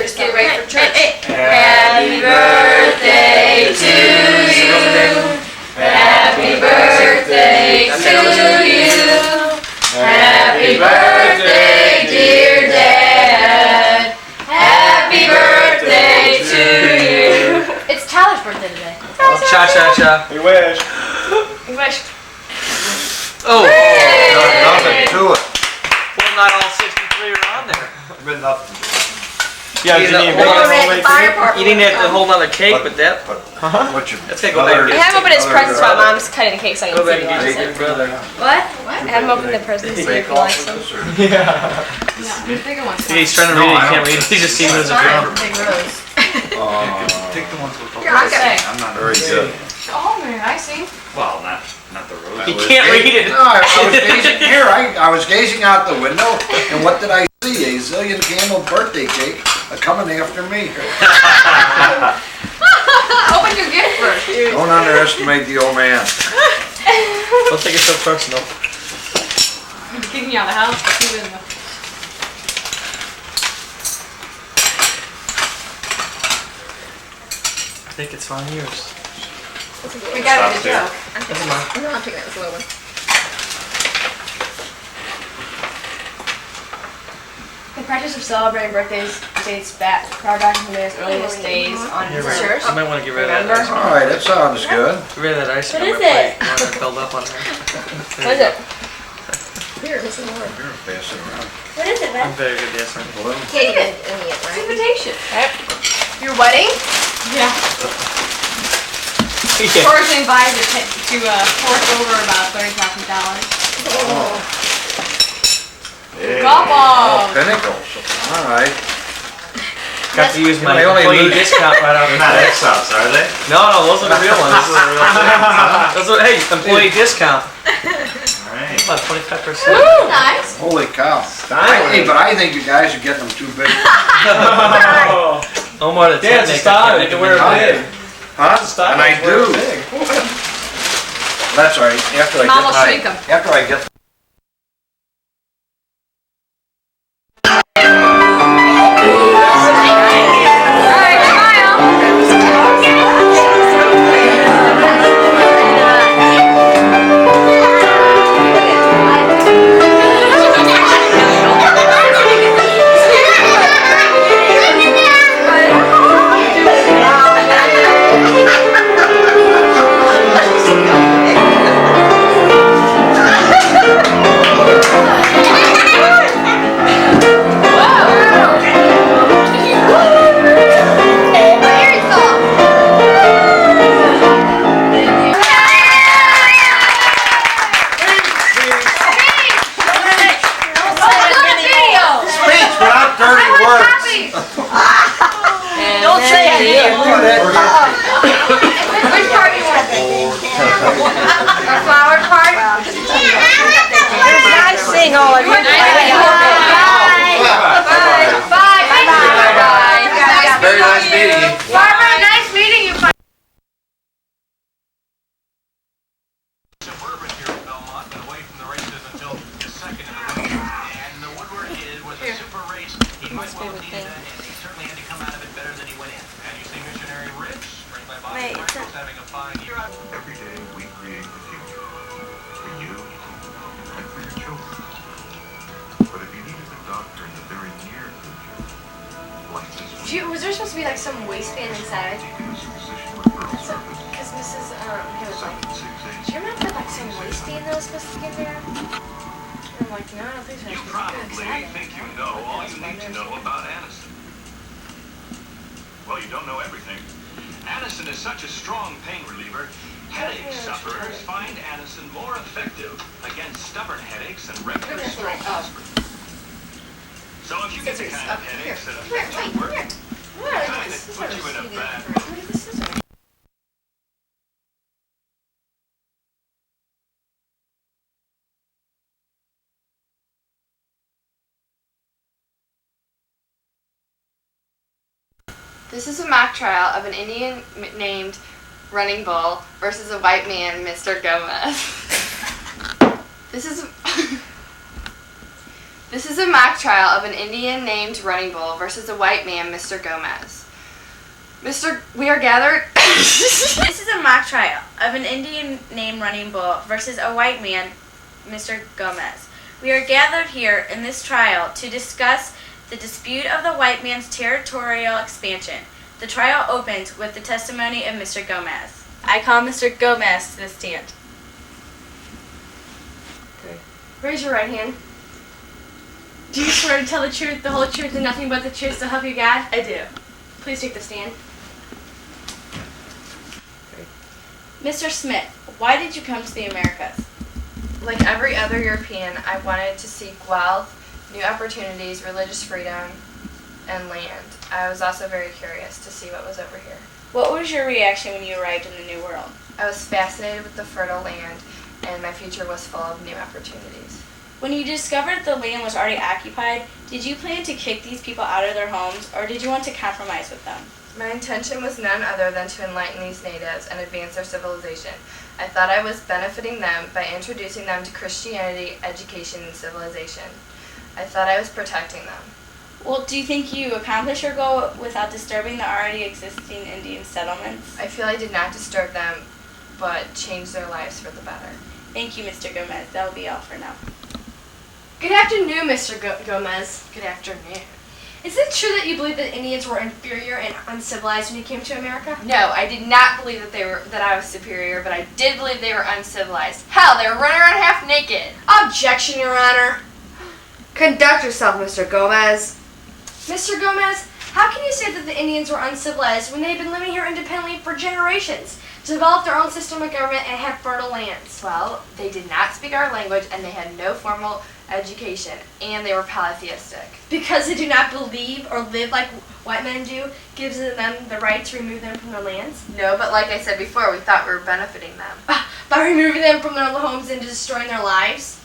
just get ready for church. Happy birthday to you. Happy birthday to you. Happy birthday, dear Dad. Happy birthday to you. It's Tyler's birthday today. Cha-cha-cha. We wish. We wish. Oh. Nothing to it. Well, not all 63 are on there. Been nothing. Yeah, You you need eating that the whole nother cake, but that. That's gonna go back and I have him open his presents while Mom's cutting the cake so I go can back see and what get your brother. What? I have him open the presents so if he likes them. Yeah. Bigger ones. He's trying to read it, he can't read it. He's just seeing it as a drum. Big rose. Take the ones with the I'm not very good. Oh man, I see. Well, not the rose. He can't read it. No, I was gazing here. I was gazing out the window, and what did I see? A zillion candle birthday cake coming after me. Open your gift first. Don't underestimate the old man. Don't take it so personal. I'm kicking you out of the house. I think it's fine yours. We got it, Joe. That's mine. No, I'm taking that slow one. The practice of celebrating birthdays dates back far back from the earliest days on You're church. right. You might want to get rid of that. Remember? Ice cream. All right, that sounds good. Get rid of that ice cream. What is on my it? plate. You want it filled up on there. What is it? Here, this is more. Here, pass it around. What is it, I'm Beth? very good dancer. Can't even any it, right? It's invitation. Yep. Your wedding? Yeah. Yeah. Forrest invited to fork over about $30,000. Oh, Golf balls. pinnacles. All right. Got to use my They only employee lose- discount right out They're not there. X-Ups, are they? No, those are the real ones. Those are the real ones. Those are, hey, employee discount. Alright. About 25%. Woo! Nice. Holy cow. Hey, but I think you guys are getting them too big. No more than 10. Yeah, it's a style. You can wear it big. Huh? Style. And I do. That's all right. Mom will shrink 'em. After I get Don't say it. Which part you want? A flower part? Guys sing all of you. Bye. Bye. Very nice meeting you. Barbara, nice meeting you. Suburban here in Belmont, but away from the races until the second of the week. And the Woodward kid was a super race. He might well have needed that, and he certainly had to come out of it better than he went in. And you see Missionary Rich, trained by Bobby Michaels, having a fine year. Every day we create the future for you and for your children. But if you needed a doctor in the very near future, like this one, Was there supposed to be like some waistband inside? taking us a physician referral service, Because Mrs. He was like, 768. do you remember like some waistband that was supposed to get there? And I'm like, no, I don't think so. You probably think you know all you need to know about Anacin. Well, you don't know everything. Anacin is such a strong pain reliever. Headache sufferers find Anacin more effective against stubborn headaches than regular strong aspirin. So if you get the kind of headaches that affect your work, the kind that puts you in a bad mood, This is a mock trial of an Indian named Running Bull versus a white man, Mr. Gomez. This is This is a mock trial of an Indian named Running Bull versus a white man, Mr. Gomez. We are gathered. This is a mock trial of an Indian named Running Bull versus a white man, Mr. Gomez. We are gathered here in this trial to discuss the dispute of the white man's territorial expansion. The trial opens with the testimony of Mr. Gomez. I call Mr. Gomez to the stand. Raise your right hand. Do you swear to tell the truth, the whole truth, and nothing but the truth, so help you God? I do. Please take the stand. Mr. Smith, why did you come to the Americas? Like every other European, I wanted to seek wealth, new opportunities, religious freedom, and land. I was also very curious to see what was over here. What was your reaction when you arrived in the New World? I was fascinated with the fertile land, and my future was full of new opportunities. When you discovered the land was already occupied, did you plan to kick these people out of their homes, or did you want to compromise with them? My intention was none other than to enlighten these natives and advance their civilization. I thought I was benefiting them by introducing them to Christianity, education, and civilization. I thought I was protecting them. Well, do you think you accomplished your goal without disturbing the already existing Indian settlements? I feel I did not disturb them, but changed their lives for the better. Thank you, Mr. Gomez. That will be all for now. Good afternoon, Mr. Gomez. Good afternoon. Is it true that you believe that Indians were inferior and uncivilized when you came to America? No, I did not believe that I was superior, but I did believe they were uncivilized. Hell, they were running around half naked. Objection, Your Honor. Conduct yourself, Mr. Gomez. Mr. Gomez, how can you say that the Indians were uncivilized when they've been living here independently for generations, developed their own system of government, and had fertile lands? Well, they did not speak our language, and they had no formal education, and they were polytheistic. Because they do not believe or live like white men do, gives them the right to remove them from their lands? No, but like I said before, we thought we were benefiting them. By removing them from their homes and destroying their lives?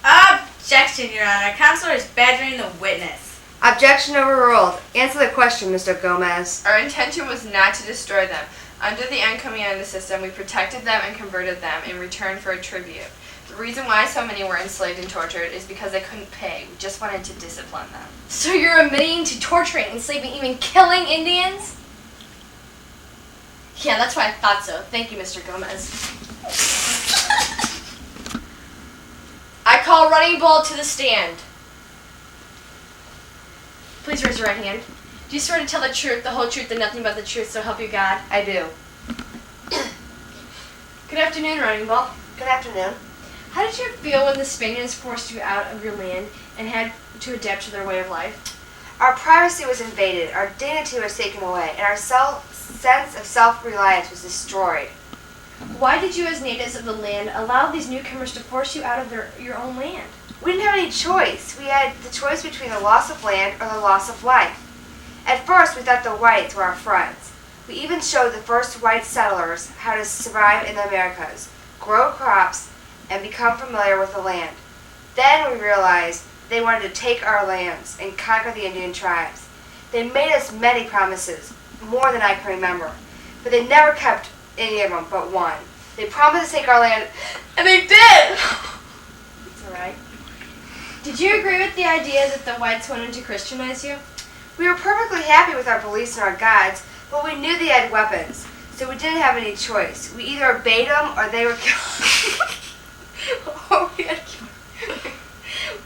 Objection, Your Honor. Counselor is badgering the witness. Objection overruled. Answer the question, Mr. Gomez. Our intention was not to destroy them. Under the uncommanded system, we protected them and converted them in return for a tribute. The reason why so many were enslaved and tortured is because they couldn't pay. We just wanted to discipline them. So you're admitting to torturing, enslaving, even killing Indians? Yeah, that's why I thought so. Thank you, Mr. Gomez. I call Running Bull to the stand. Please raise your right hand. Do you swear to tell the truth, the whole truth, and nothing but the truth, so help you God? I do. Good afternoon, Running Bull. Good afternoon. How did you feel when the Spaniards forced you out of your land and had to adapt to their way of life? Our privacy was invaded, our dignity was taken away, and our sense of self-reliance was destroyed. Why did you, as natives of the land, allow these newcomers to force you out of your own land? We didn't have any choice. We had the choice between the loss of land or the loss of life. At first, we thought the whites were our friends. We even showed the first white settlers how to survive in the Americas, grow crops, and become familiar with the land. Then we realized they wanted to take our lands and conquer the Indian tribes. They made us many promises, more than I can remember, but they never kept any of them but one. They promised to take our land, and they did! It's alright. Did you agree with the idea that the whites wanted to Christianize you? We were perfectly happy with our beliefs and our gods, but we knew they had weapons, so we didn't have any choice. We either obeyed them or they were killed.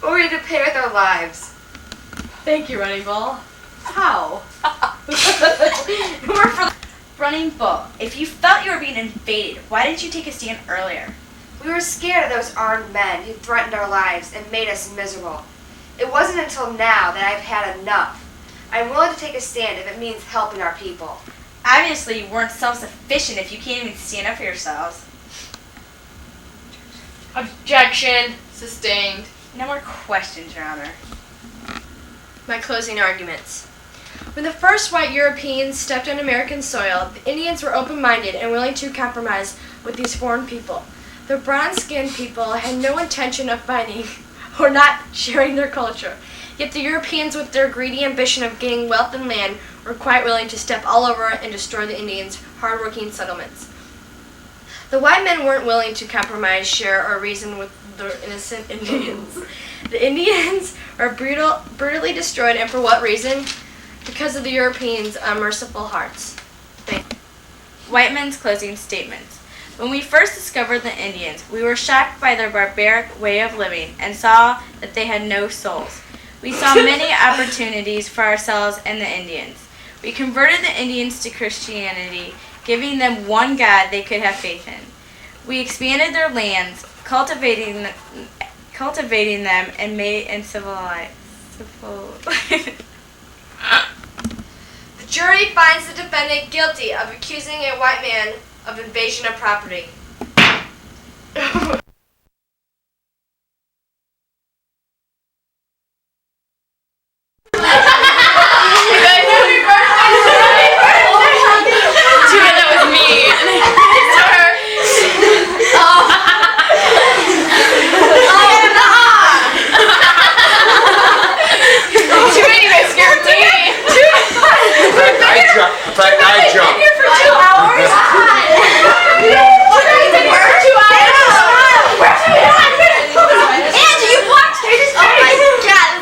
or we had to pay with our lives. Thank you, Running Bull. How? We're for Running Bull. If you felt you were being invaded, why didn't you take a stand earlier? We were scared of those armed men who threatened our lives and made us miserable. It wasn't until now that I've had enough. I'm willing to take a stand if it means helping our people. Obviously, you weren't self-sufficient if you can't even stand up for yourselves. Objection. Sustained. No more questions, Your Honor. My closing arguments. When the first white Europeans stepped on American soil, the Indians were open-minded and willing to compromise with these foreign people. The brown-skinned people had no intention of fighting or not sharing their culture. Yet the Europeans, with their greedy ambition of gaining wealth and land, were quite willing to step all over and destroy the Indians' hard-working settlements. The white men weren't willing to compromise, share, or reason with the innocent Indians. The Indians are brutally destroyed, and for what reason? Because of the Europeans' unmerciful hearts. White men's closing statements. When we first discovered the Indians, we were shocked by their barbaric way of living and saw that they had no souls. We saw many opportunities for ourselves and the Indians. We converted the Indians to Christianity, giving them one God they could have faith in. We expanded their lands, cultivating them, and civilized. The jury finds the defendant guilty of accusing a white man of invasion of property. I jumped. Here for 2 hours? Angie, you blocked Katie's face. Oh my God.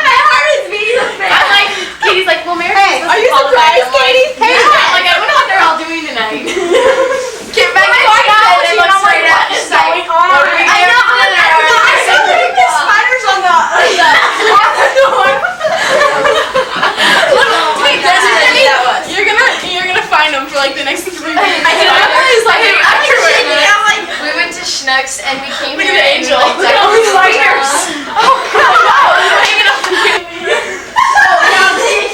My heart is beating the face. I'm like, Katie's like, well, Mary. Hey, are you surprised, Katie? Hey, like, I wonder what they're all doing tonight. Get back to my couch and look straight at us. I know. There's spiders on the door. You're gonna find them for like the next 3 weeks. I know. We went to Schnucks and we came here. Look at the angel. Look at all these spiders. Oh God! Hanging up the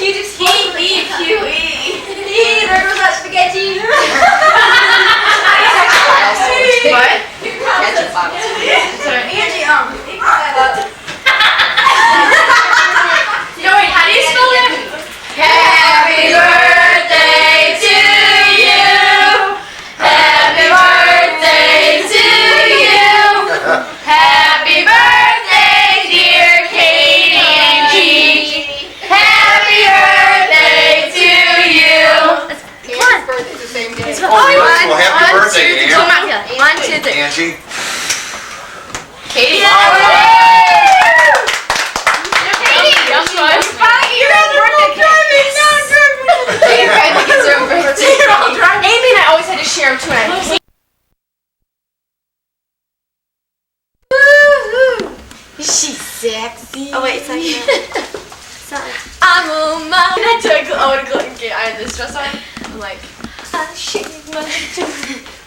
you just E-Q-E. There goes that spaghetti. What? Ketchup bottles. Angie, no, wait, how do you spell it? Happy birthday to you. Happy birthday to you. Happy birthday, dear Katie and G. Happy birthday to you. Come on. Birthday's the same day. Well, happy birthday, Angie. 1, 2, 3. Angie. Katie. Amy and I always had to share them too. She's sexy. Oh wait, it's not yet. I'm on my. I want to go and get. I had this dress on. I'm like,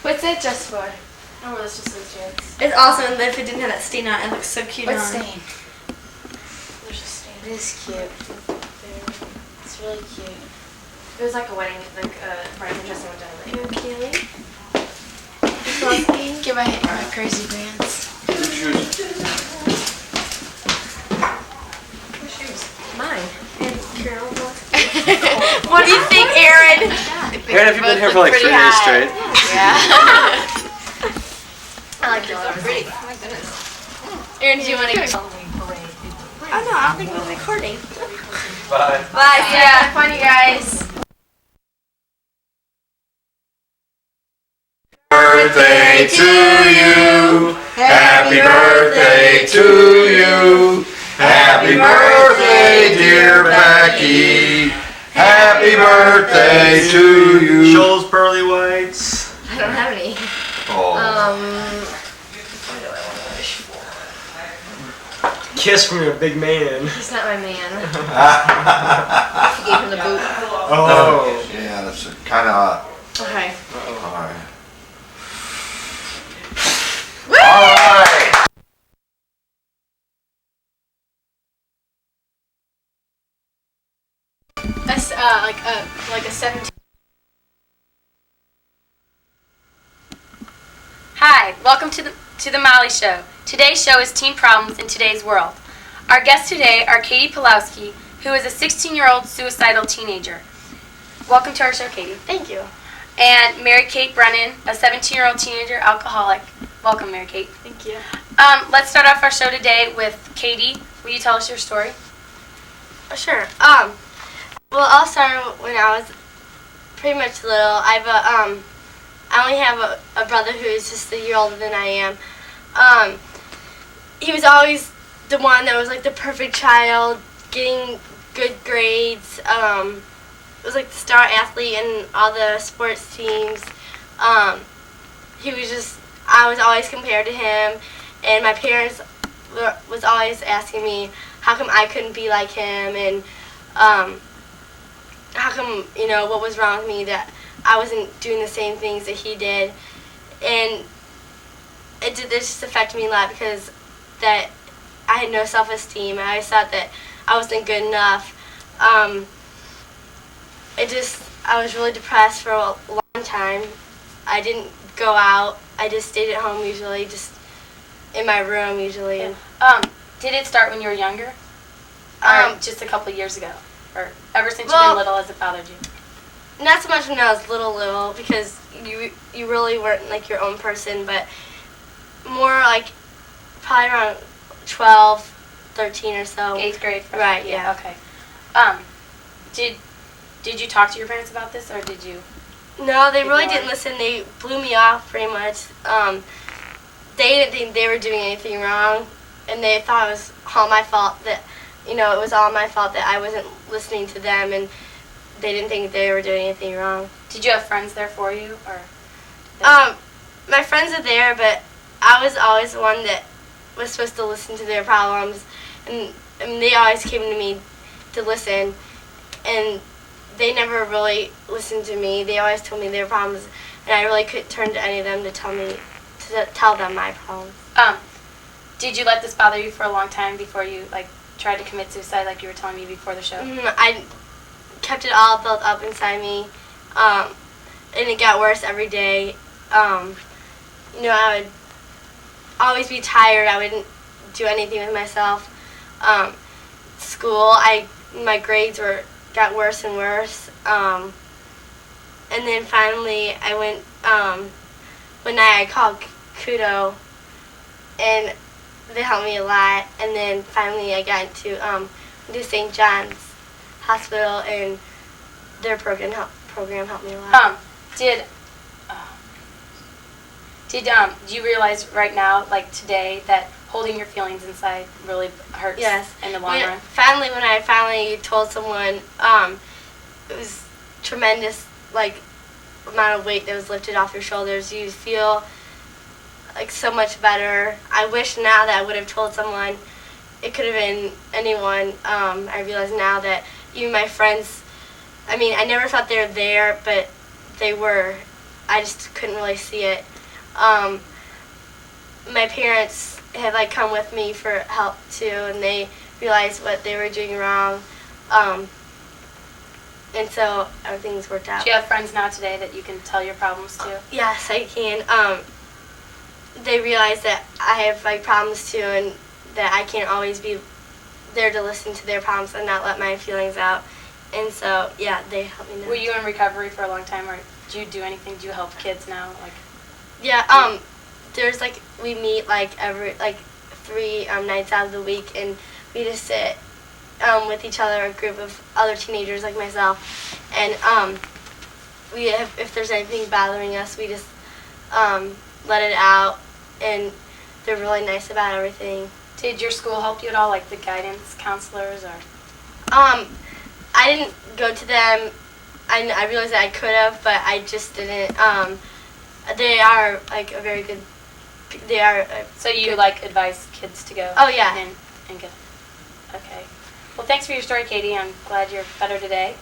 what's that dress for? Oh, that's just those jeans. It's awesome, and if it didn't have that stain on it, it looks so cute. What stain? There's a stain. It is cute. It's really cute. It was like a wedding, like a bridal dress I went down. You're cute. Get my crazy pants. Your shoes. What shoes? Mine. And Carol. What do you think, Aaron? Aaron, have you been here for like 3 days straight? Yeah. I like those. They're pretty. Oh my goodness. Aaron, do you want to go? Oh no, I don't think we're recording. Bye. Bye. Yeah. Have fun, you guys. Birthday to you. Happy birthday to you. Happy birthday, dear Becky. Happy birthday to you. Shoals pearly whites. I don't have any. Oh. What do I want to wish for? Kiss from your big man. He's not my man. He gave him the boot. Oh. Yeah, that's kind of. Okay. Alright. Woo! Alright. That's like a 17. Hi, welcome to the Molly Show. Today's show is Teen Problems in Today's World. Our guests today are Katie Pulowski, who is a 16-year-old suicidal teenager. Welcome to our show, Katie. Thank you. And Mary Kate Brennan, a 17-year-old teenager alcoholic. Welcome, Mary Kate. Thank you. Let's start off our show today with Katie. Will you tell us your story? Sure. Well, I'll start when I was pretty much little. I only have a brother who is just a year older than I am. He was always the one that was like the perfect child, getting good grades. Was like the star athlete in all the sports teams. He was just, I was always compared to him, and my parents was always asking me how come I couldn't be like him, and how come, what was wrong with me that I wasn't doing the same things that he did. And it just affected me a lot because that I had no self-esteem. I always thought that I wasn't good enough. I was really depressed for a long time. I didn't go out. I just stayed at home usually, just in my room usually. Did it start when you were younger? Or just a couple of years ago? Or ever since you've been little, has it bothered you? Not so much when I was little, because you really weren't like your own person, but more like probably around 12, 13 or so. 8th grade? Right, yeah. Okay. Did you talk to your parents about this, or did you? No, they really didn't listen. They blew me off pretty much. They didn't think they were doing anything wrong, and they thought it was all my fault that, it was all my fault that I wasn't listening to them, and they didn't think they were doing anything wrong. Did you have friends there for you, or? My friends are there, but I was always the one that was supposed to listen to their problems, and they always came to me to listen, and they never really listened to me. They always told me their problems, and I really couldn't turn to any of them to tell them my problems. Did you let this bother you for a long time before you tried to commit suicide, like you were telling me before the show? I kept it all built up inside me, and it got worse every day. I would always be tired. I wouldn't do anything with myself. School, my grades got worse and worse. And then finally, I went, one night I called Kudo, and they helped me a lot. And then finally I got into St. John's Hospital, and their program helped me a lot. Do you realize right now, today, that holding your feelings inside really hurts in the long run? Finally, when I finally told someone, it was tremendous, amount of weight that was lifted off your shoulders. You feel so much better. I wish now that I would have told someone. It could have been anyone. I realize now that even my friends, I never thought they were there, but they were. I just couldn't really see it. My parents had come with me for help too, and they realized what they were doing wrong, and so everything's worked out. Do you have friends now today that you can tell your problems to? Yes, I can. They realize that I have problems too, and that I can't always be there to listen to their problems and not let my feelings out. And so, yeah, they help me now. Were you in recovery for a long time, or do you do anything? Do you help kids now? Yeah, there's we meet every 3 nights out of the week, and we just sit with each other, a group of other teenagers like myself, and if there's anything bothering us, we just let it out, and they're really nice about everything. Did your school help you at all, the guidance counselors, or? I didn't go to them. I realized that I could have, but I just didn't. They are a very good. They are. So you advise kids to go? Oh yeah. And get. Okay. Well, thanks for your story, Katie. I'm glad you're better today.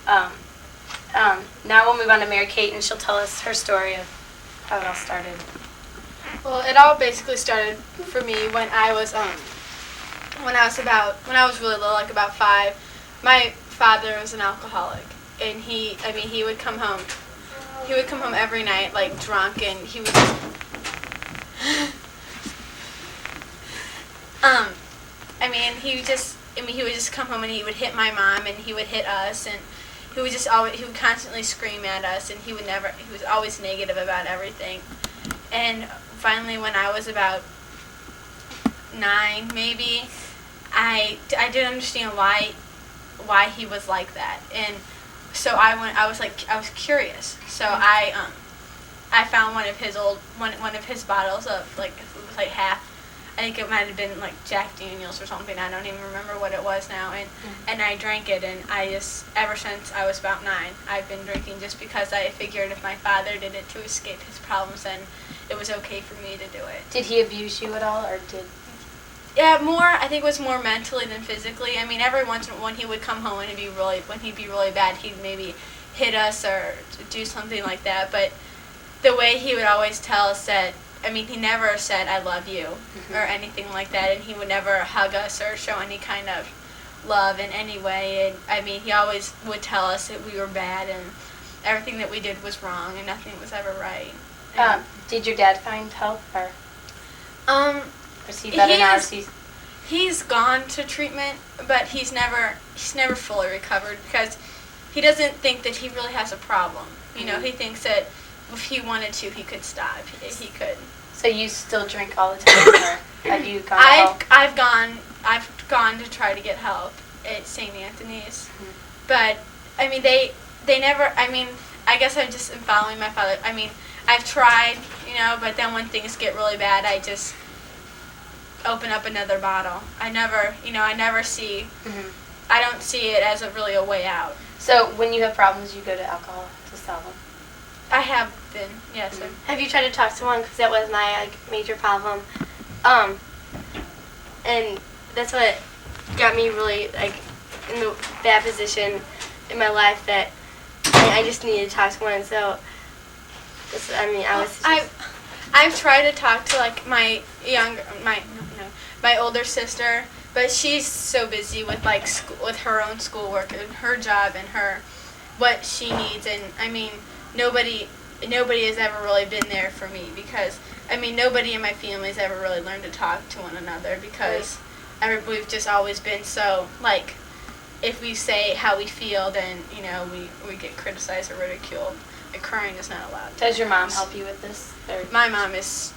Now we'll move on to Mary Kate, and she'll tell us her story of how it all started. Well, it all basically started for me when I was really little, about 5. My father was an alcoholic, and he would come home. He would come home every night drunk, and he would he would just come home, and he would hit my mom, and he would hit us, and he would constantly scream at us, and he was always negative about everything. And finally, when I was about 9, maybe, I didn't understand why he was like that, and so I was curious. So I I found one of his bottles of like it was like half. I think it might have been like Jack Daniels or something. I don't even remember what it was now. And I drank it, and I just ever since I was about 9, I've been drinking just because I figured if my father did it to escape his problems, then it was okay for me to do it. Did he abuse you at all, or did? Yeah, more. I think it was more mentally than physically. I mean, every once in a while, when he would come home and when he'd be really bad, he'd maybe hit us or do something like that. But the way he would always tell us that, I mean, he never said "I love you" or anything like that, and he would never hug us or show any kind of love in any way. And I mean, he always would tell us that we were bad and everything that we did was wrong and nothing was ever right. Did your dad find help, or? Is he better now? He's gone to treatment, but he's never fully recovered because he doesn't think that he really has a problem. You know, he thinks that if he wanted to, he could stop. He could. So you still drink all the time, or have you gone to help? I've gone to try to get help at St. Anthony's, but I mean they never. I mean, I guess I just am following my father. I mean, I've tried, you know, but then when things get really bad, I just open up another bottle. I never see. I don't see it as really a way out. So when you have problems, you go to alcohol to solve them? I have been, yes. Have you tried to talk to someone? Because that was my major problem. And that's what got me really in the bad position in my life that I just needed to talk to someone. So, I've tried to talk to my older sister, but she's so busy with with her own schoolwork and her job and what she needs, and I mean nobody has ever really been there for me because I mean nobody in my family has ever really learned to talk to one another because we've just always been so if we say how we feel, then we get criticized or ridiculed. Crying is not allowed. Does your mom help you with this? Or? My mom is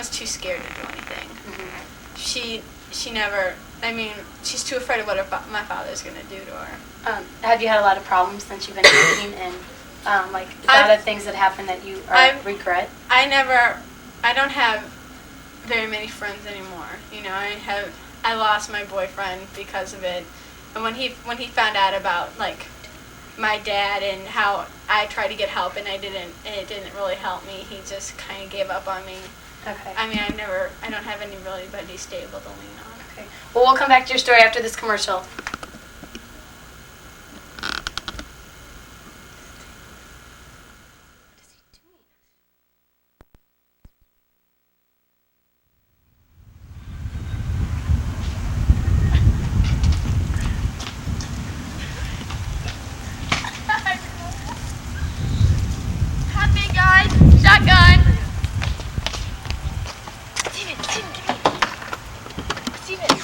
too scared to do anything. She never. I mean, she's too afraid of what my father's going to do to her. Have you had a lot of problems since you've been drinking, and a lot of things that happen that you regret? I don't have very many friends anymore. You know, I lost my boyfriend because of it, and when he found out about my dad and how I tried to get help and it didn't really help me, he just kind of gave up on me. Okay. I mean, I don't have anybody stable to lean on. Okay. Well, we'll come back to your story after this commercial. Shotgun! Steven, give me. Steven.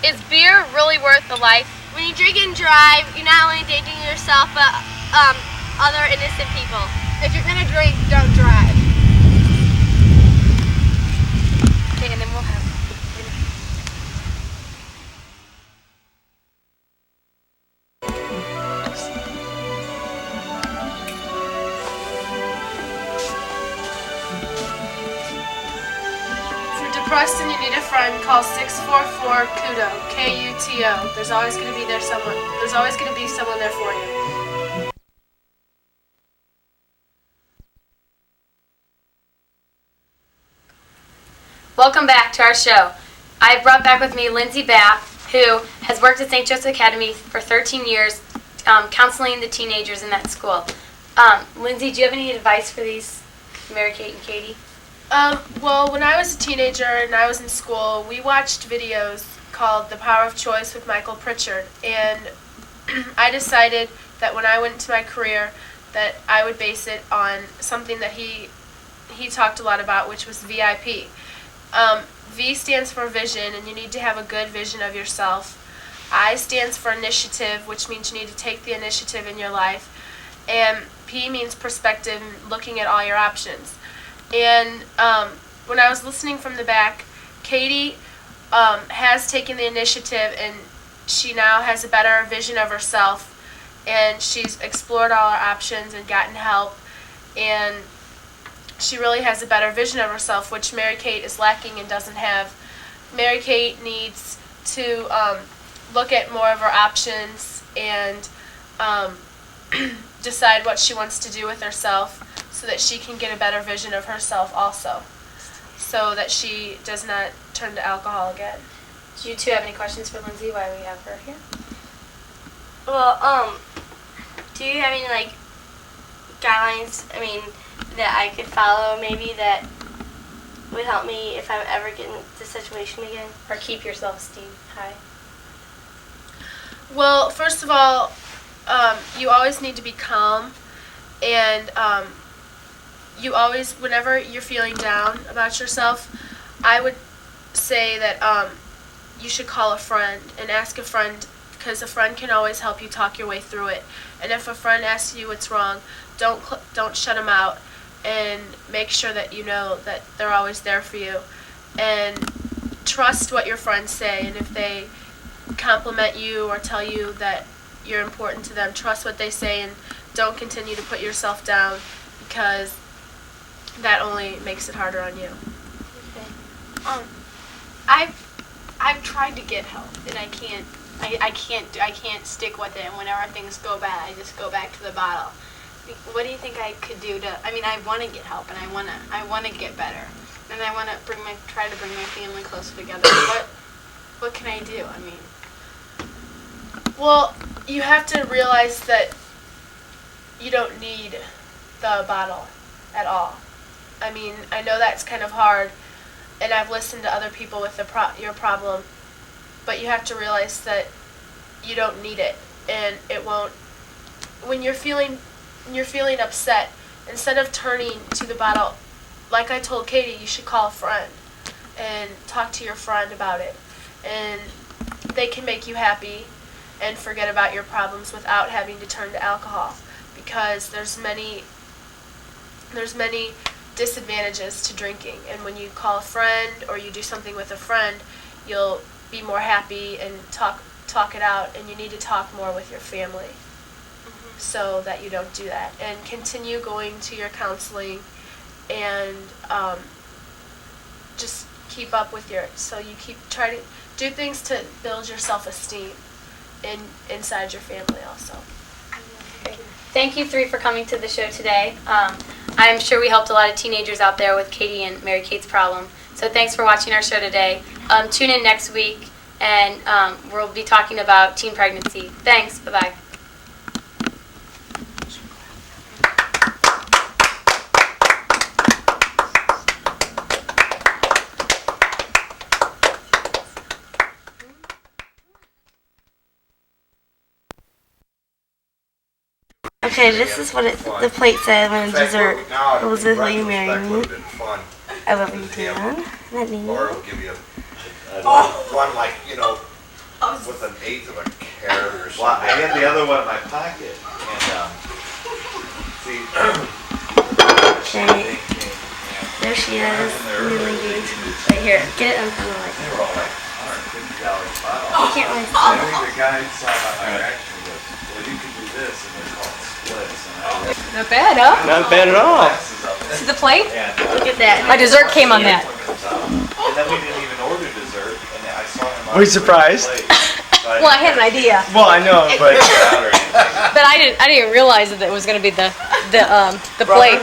Is beer really worth the life? When you drink and drive, you're not only endangering yourself, but other innocent people. If you're gonna drink, don't drive. Okay, and then we'll have. If you're depressed and you need a friend, call 644-KUTO, K-U-T-O. There's always gonna be someone there for you. Welcome back to our show. I brought back with me Lindsay Bath, who has worked at St. Joseph Academy for 13 years, counseling the teenagers in that school. Lindsay, do you have any advice for these Mary-Kate and Katie? Well, when I was a teenager and I was in school, we watched videos called The Power of Choice with Michael Pritchard, and I decided that when I went into my career that I would base it on something that he talked a lot about, which was VIP. V stands for vision, and you need to have a good vision of yourself. I stands for initiative, which means you need to take the initiative in your life. And P means perspective, looking at all your options. And when I was listening from the back, Katie has taken the initiative, and she now has a better vision of herself, and she's explored all her options and gotten help, and she really has a better vision of herself, which Mary-Kate is lacking and doesn't have. Mary-Kate needs to look at more of her options and decide what she wants to do with herself so that she can get a better vision of herself also, so that she does not turn to alcohol again. Do you two have any questions for Lindsay while we have her here? Well, do you have any, like, guidelines, that I could follow maybe that would help me if I ever get in this situation again? Or keep your self-esteem high? Well, first of all, you always need to be calm, and you always, whenever you're feeling down about yourself, I would say that you should call a friend and ask a friend, because a friend can always help you talk your way through it. And if a friend asks you what's wrong, don't shut them out, and make sure that you know that they're always there for you. And trust what your friends say, and if they compliment you or tell you that you're important to them, trust what they say, and don't continue to put yourself down, because that only makes it harder on you. I've tried to get help, and I can't stick with it, and whenever things go bad, I just go back to the bottle. What do you think I could do to, I want to get help, and I want to get better, and I want to try to bring my family closer together. What can I do? Well, you have to realize that you don't need the bottle at all. I know that's kind of hard, and I've listened to other people with your problem, but you have to realize that you don't need it, and it won't. When you're feeling upset, instead of turning to the bottle, like I told Katie, you should call a friend and talk to your friend about it, and they can make you happy and forget about your problems without having to turn to alcohol, because there's many disadvantages to drinking, and when you call a friend or you do something with a friend, you'll be more happy and talk it out, and you need to talk more with your family so that you don't do that, and continue going to your counseling, and just keep up with try to do things to build your self-esteem inside your family also. Thank you three for coming to the show today. I'm sure we helped a lot of teenagers out there with Katie and Mary-Kate's problem. So thanks for watching our show today. Tune in next week, and we'll be talking about teen pregnancy. Thanks. Bye-bye. Okay, this is what the plate said when dessert. Elizabeth, will you marry me? I love you, Dan. That means. Laura will give you one with an eighth of a carrot or something. Well, I had the other one in my pocket, and see. Okay. There she is, newly engaged. Right here, get it in front of the light. They were all like $150 bottle. You can't really see. I think the guy saw my reaction and goes, well, you can do this, and they're called splits. Not bad, huh? Not bad at all. See the plate? Look at that. My dessert came on that. And then we didn't even order dessert, and I saw him on Were you surprised? Well, I had an idea. Well, I know, but But I didn't realize that it was going to be the plate.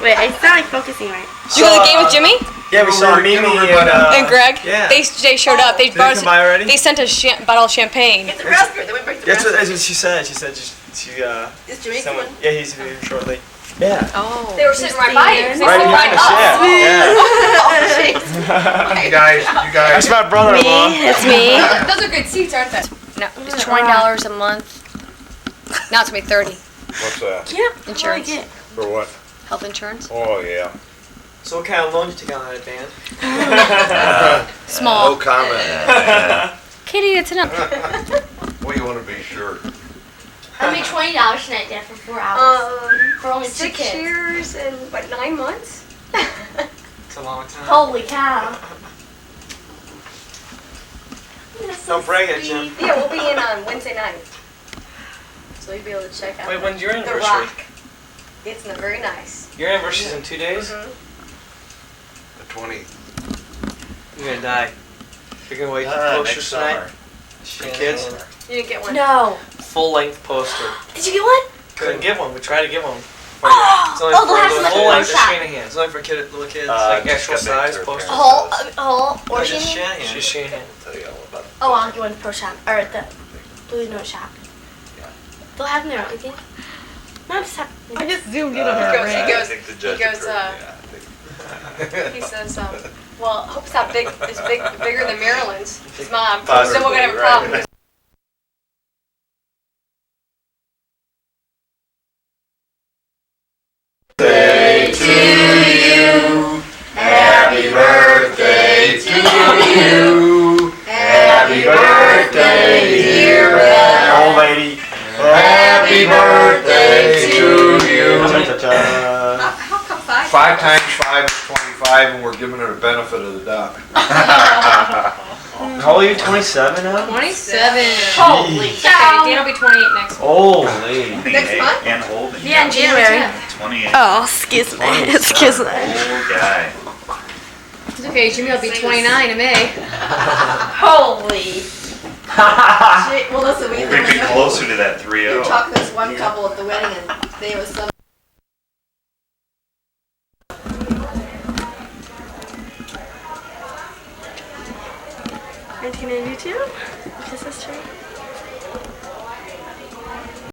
Wait, it's not like focusing right. Did you go to the game with Jimmy? Yeah, we saw Mimi And Greg, yeah. they showed up. They Did they come by already? They sent us bottle of champagne. That's what she said. She said Is Jimmy someone. coming? Yeah, he's here shortly. Yeah. Oh. They were sitting right by you. Right behind us. Yeah. You guys. That's my brother-in-law. It's me. Those are good seats, aren't they? No, it's $20 a month. Now it's gonna be $30. What's that? Yeah. Insurance. For what? Health insurance. Oh, yeah. So what kind of loan did you take on that band? Small. No comment. Katie, it's enough. What do you want to be sure? I made $20 tonight, Dad, for 4 hours. For only 2 6 kids. years and, 9 months? It's a long time. Holy cow. Don't brag it, Jim. Yeah, we'll be in on Wednesday night. So you'll be able to check out Wait, when's your The anniversary? Rock. It's very nice. Your anniversary's in 2 days? The 20th. You're gonna die. You're gonna wait till posters tonight? For kids? You didn't get one? No. Full-length poster. Did you get one? Couldn't get one. We tried to get one. Oh, It's only they'll have for some full-length Photoshop. Shanahan. It's only for little kids, like just actual got back size to her posters. Whole, or Just Shanahan? Shanahan. She's Shanahan. I'll tell you all about it. Oh, I'll get one at Pro Shop, or at the Blue Note Shop. They'll have them there, don't you think? No, just have. I just zoomed in on He her. goes, Right? he goes, I think the judge he goes, approved, yeah, I think. he says, well, I hope it's not bigger than Maryland's. His mom. So we're gonna have a Possibly, problem. Happy birthday to you. Happy birthday, dear Beth. Old lady. Happy birthday to you. How come 5? 5 times 5 is 25, and we're giving her the benefit of the doubt. How old are you? 27 now? 27. Holy cow. Dan will be 28 next month. Old lady. Next month? And holding. Yeah, in January. 28. Oh, excuse me. Excuse me. Old guy. It's okay, Jimmy will be 29 in May. Holy. Well, listen, we We're getting closer to that 3-0. talked to this one couple at the wedding and they was some. Are you gonna do too? Kiss history?